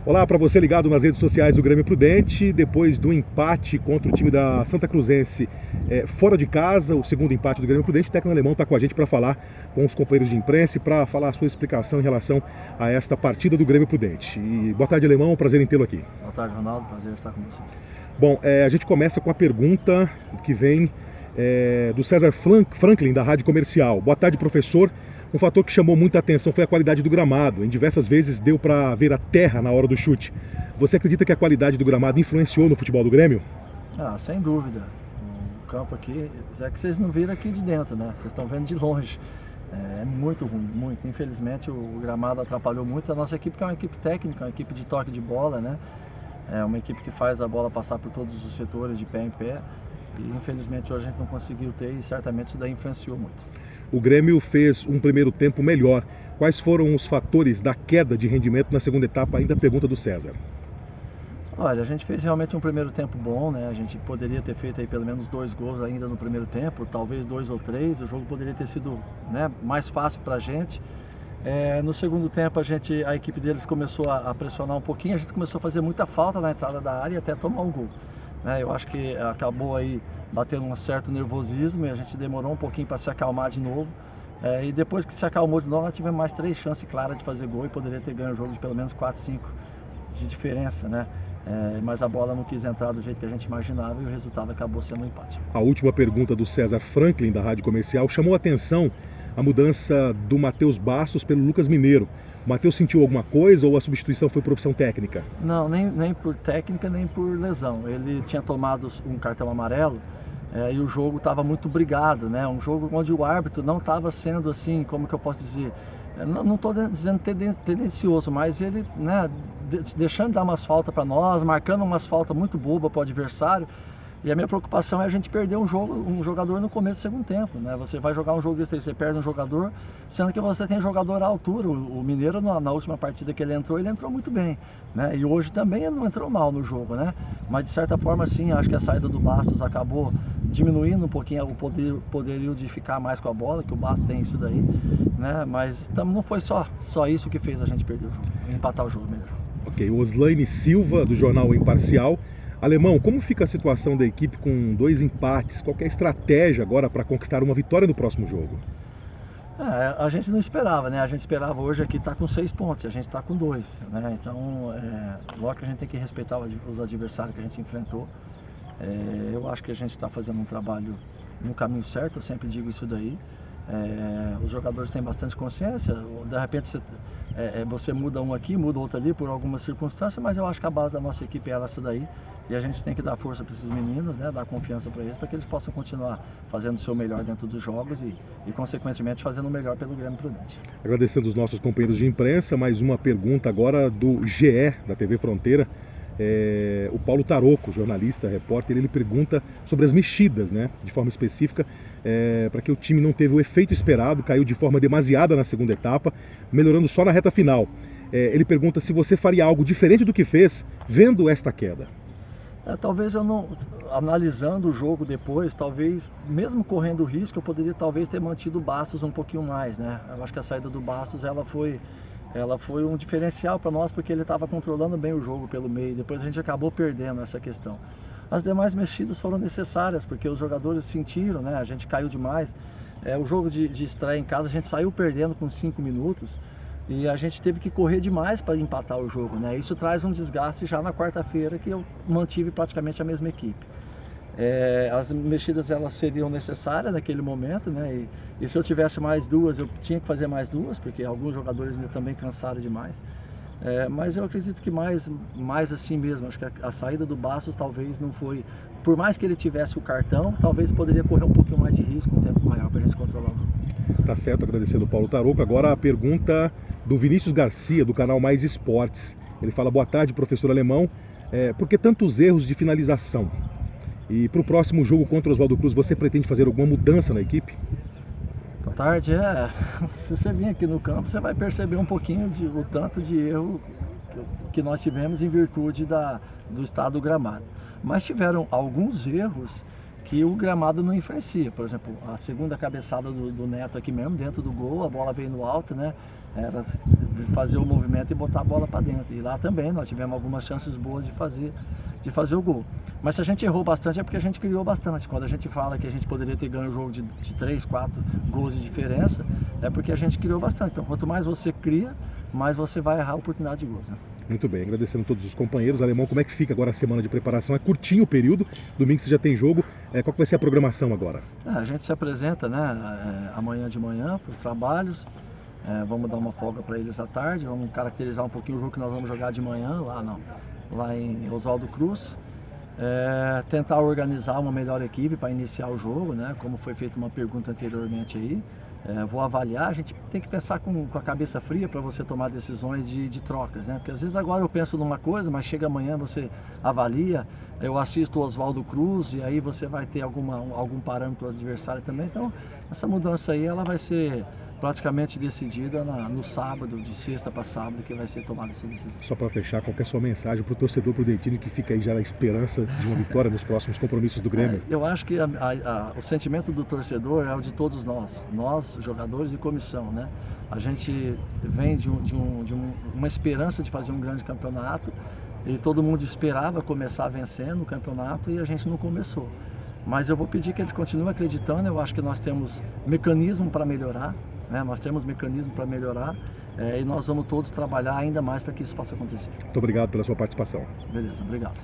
Olá, para você ligado nas redes sociais do Grêmio Prudente, depois do empate contra o time da Santa Cruzense fora de casa, o segundo empate do Grêmio Prudente, o técnico alemão está com a gente para falar com os companheiros de imprensa e para falar a sua explicação em relação a esta partida do Grêmio Prudente. E boa tarde, alemão, prazer em tê-lo aqui. Boa tarde, Ronaldo, prazer estar com vocês. Bom, a gente começa com a pergunta que vem do César Franklin, da Rádio Comercial. Boa tarde, professor. Um fator que chamou muita atenção foi a qualidade do gramado. Em diversas vezes deu para ver a terra na hora do chute. Você acredita que a qualidade do gramado influenciou no futebol do Grêmio? Sem dúvida. O campo aqui, é que vocês não viram aqui de dentro, né? Vocês estão vendo de longe. É muito ruim, muito. Infelizmente o gramado atrapalhou muito a nossa equipe, que é uma equipe técnica, uma equipe de toque de bola, né? É uma equipe que faz a bola passar por todos os setores de pé em pé. E infelizmente hoje a gente não conseguiu ter e certamente isso daí influenciou muito. O Grêmio fez um primeiro tempo melhor. Quais foram os fatores da queda de rendimento na segunda etapa? Ainda a pergunta do César. Olha, a gente fez realmente um primeiro tempo bom, né? A gente poderia ter feito aí pelo menos 2 gols ainda no primeiro tempo, talvez 2 ou 3. O jogo poderia ter sido, né, mais fácil para a gente. No segundo tempo a equipe deles começou a pressionar um pouquinho, a gente começou a fazer muita falta na entrada da área e até tomar um gol. Eu acho que acabou aí batendo um certo nervosismo e a gente demorou um pouquinho para se acalmar de novo. E depois que se acalmou de novo, nós tivemos mais 3 chances claras de fazer gol e poderia ter ganho o jogo de pelo menos 4, 5 de diferença, né? Mas a bola não quis entrar do jeito que a gente imaginava e o resultado acabou sendo um empate. A última pergunta do César Franklin, da Rádio Comercial, chamou a atenção a mudança do Matheus Bastos pelo Lucas Mineiro. O Matheus sentiu alguma coisa ou a substituição foi por opção técnica? Não, nem por técnica, nem por lesão. Ele tinha tomado um cartão amarelo e o jogo estava muito brigado, né? Um jogo onde o árbitro não estava sendo assim, como que eu posso dizer? Não estou dizendo tendencioso, mas ele, né, deixando de dar umas faltas para nós, marcando umas faltas muito bobas para o adversário. E a minha preocupação é a gente perder um jogador no começo do segundo tempo, né? Você vai jogar um jogo desse aí, você perde um jogador, sendo que você tem jogador à altura. O Mineiro, na última partida que ele entrou muito bem, né? E hoje também ele não entrou mal no jogo, né? Mas de certa forma, sim, acho que a saída do Bastos acabou diminuindo um pouquinho o poderio de ficar mais com a bola, que o Bastos tem isso daí, né? Mas não foi só isso que fez a gente perder o jogo, empatar o jogo melhor. Ok, o Oslaine Silva, do jornal Imparcial. Alemão, como fica a situação da equipe com 2 empates? Qual é a estratégia agora para conquistar uma vitória no próximo jogo? A gente não esperava, né? A gente esperava hoje aqui estar com 6 pontos, a gente está com 2, né? Então, lógico que a gente tem que respeitar os adversários que a gente enfrentou. Eu acho que a gente está fazendo um trabalho no caminho certo, eu sempre digo isso daí. Os jogadores têm bastante consciência, de repente você muda um aqui, muda outro ali por alguma circunstância, mas eu acho que a base da nossa equipe é essa daí e a gente tem que dar força para esses meninos, né, dar confiança para eles, para que eles possam continuar fazendo o seu melhor dentro dos jogos e consequentemente fazendo o melhor pelo Grêmio Prudente. Agradecendo os nossos companheiros de imprensa, mais uma pergunta agora do GE, da TV Fronteira. O Paulo Taroco, jornalista, repórter, ele pergunta sobre as mexidas, né, de forma específica, para que o time não teve o efeito esperado, caiu de forma demasiada na segunda etapa, melhorando só na reta final. Ele pergunta se você faria algo diferente do que fez, vendo esta queda. Talvez eu não, analisando o jogo depois, talvez, mesmo correndo o risco, eu poderia talvez ter mantido o Bastos um pouquinho mais, né? Eu acho que a saída do Bastos, ela foi um diferencial para nós, porque ele estava controlando bem o jogo pelo meio. Depois a gente acabou perdendo essa questão. As demais mexidas foram necessárias, porque os jogadores sentiram, né? A gente caiu demais. O jogo de estreia em casa, a gente saiu perdendo com 5 minutos e a gente teve que correr demais para empatar o jogo, né? Isso traz um desgaste já na quarta-feira, que eu mantive praticamente a mesma equipe. As mexidas, elas seriam necessárias naquele momento, né? E se eu tivesse mais 2, eu tinha que fazer mais 2, porque alguns jogadores também cansaram demais. Mas eu acredito que mais assim mesmo. Acho que a saída do Bastos talvez não foi, por mais que ele tivesse o cartão, talvez poderia correr um pouquinho mais de risco, um tempo maior para a gente controlar o jogo. Tá certo, agradecendo o Paulo Taroco. Agora a pergunta do Vinícius Garcia, do canal Mais Esportes. Ele fala: boa tarde, professor Alemão. Por que tantos erros de finalização? E para o próximo jogo contra o Oswaldo Cruz, você pretende fazer alguma mudança na equipe? Boa tarde. Se você vir aqui no campo, você vai perceber um pouquinho o tanto de erro que nós tivemos em virtude do estado do gramado. Mas tiveram alguns erros que o gramado não influencia. Por exemplo, a segunda cabeçada do Neto aqui mesmo, dentro do gol, a bola veio no alto, né? era fazer o movimento e botar a bola para dentro. E lá também nós tivemos algumas chances boas de fazer o gol. Mas se a gente errou bastante é porque a gente criou bastante. Quando a gente fala que a gente poderia ter ganho o jogo de 3, 4 gols de diferença, é porque a gente criou bastante. Então quanto mais você cria, mais você vai errar a oportunidade de gols, né? Muito bem, agradecendo a todos os companheiros. Alemão, como é que fica agora a semana de preparação? É curtinho o período, domingo você já tem jogo. Qual que vai ser a programação agora? A gente se apresenta, né, amanhã de manhã para os trabalhos. Vamos dar uma folga para eles à tarde, vamos caracterizar um pouquinho o jogo que nós vamos jogar de manhã lá em Oswaldo Cruz. Tentar organizar uma melhor equipe para iniciar o jogo, né? Como foi feita uma pergunta anteriormente aí. Vou avaliar, a gente tem que pensar com a cabeça fria para você tomar decisões de trocas, né? Porque às vezes agora eu penso numa coisa, mas chega amanhã você avalia, eu assisto o Oswaldo Cruz e aí você vai ter algum parâmetro adversário também. Então essa mudança aí ela vai ser praticamente decidida no sábado, de sexta para sábado, que vai ser tomada essa decisão. Só para fechar, qual que é a sua mensagem para o torcedor prudentino que fica aí já na esperança de uma vitória nos próximos compromissos do Grêmio? Eu acho que o sentimento do torcedor é o de todos nós jogadores e comissão, né? A gente vem de uma esperança de fazer um grande campeonato e todo mundo esperava começar vencendo o campeonato e a gente não começou. Mas eu vou pedir que eles continuem acreditando, eu acho que nós temos mecanismo para melhorar, né? Nós temos mecanismo para melhorar e nós vamos todos trabalhar ainda mais para que isso possa acontecer. Muito obrigado pela sua participação. Beleza, obrigado.